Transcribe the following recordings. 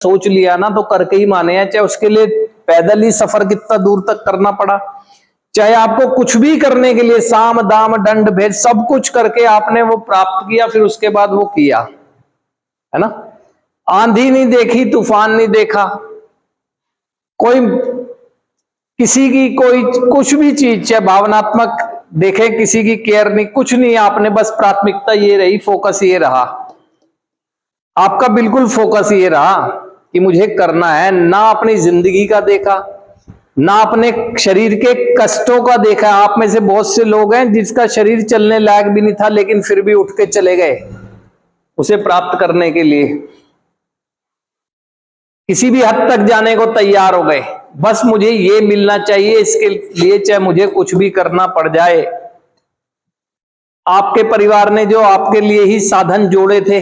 सोच लिया ना तो करके ही माने हैं, चाहे उसके लिए पैदल ही सफर कितना दूर तक करना पड़ा, चाहे आपको कुछ भी करने के लिए साम दाम दंड भेद सब कुछ करके आपने वो प्राप्त किया, फिर उसके बाद वो किया, है ना। आंधी नहीं देखी, तूफान नहीं देखा, कोई किसी की कोई कुछ भी चीज, चाहे भावनात्मक देखे, किसी की केयर नहीं, कुछ नहीं, आपने बस प्राथमिकता ये रही, फोकस ये रहा आपका, बिल्कुल फोकस ये रहा कि मुझे करना है। ना अपनी जिंदगी का देखा, ना अपने शरीर के कष्टों का देखा। आप में से बहुत से लोग हैं जिसका शरीर चलने लायक भी नहीं था, लेकिन फिर भी उठ के चले गए उसे प्राप्त करने के लिए, किसी भी हद तक जाने को तैयार हो गए, बस मुझे ये मिलना चाहिए, इसके लिए चाहे मुझे कुछ भी करना पड़ जाए। आपके परिवार ने जो आपके लिए ही साधन जोड़े थे,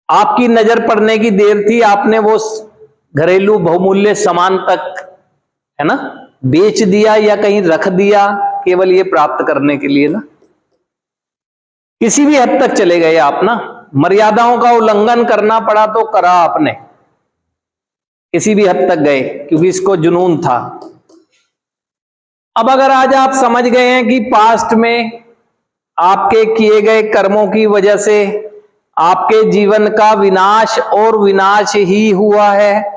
आपकी नजर पड़ने की देर थी, आपने वो घरेलू बहुमूल्य सामान तक, है ना, बेच दिया या कहीं रख दिया केवल ये प्राप्त करने के लिए ना। किसी भी हद तक चले गए आप ना, मर्यादाओं का उल्लंघन करना पड़ा तो करा आपने, किसी भी हद तक गए, क्योंकि इसको जुनून था। अब अगर आज आप समझ गए हैं कि पास्ट में आपके किए गए कर्मों की वजह से आपके जीवन का विनाश और विनाश ही हुआ है,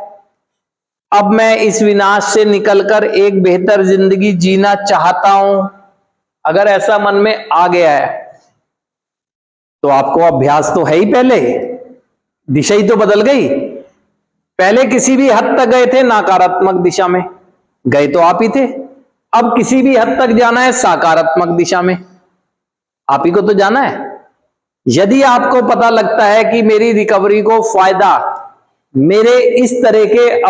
अब मैं इस विनाश से निकलकर एक बेहतर जिंदगी जीना चाहता हूं, अगर ऐसा मन में आ गया है तो आपको अभ्यास तो है ही, पहले दिशा ही तो बदल गई। पहले किसी भी हद तक गए थे नकारात्मक दिशा में, गए तो आप ही थे, अब किसी भी हद तक जाना है सकारात्मक दिशा में, आप ही को तो जाना है। यदि आपको पता लगता है कि मेरी रिकवरी को फायदा मेरे इस तरह के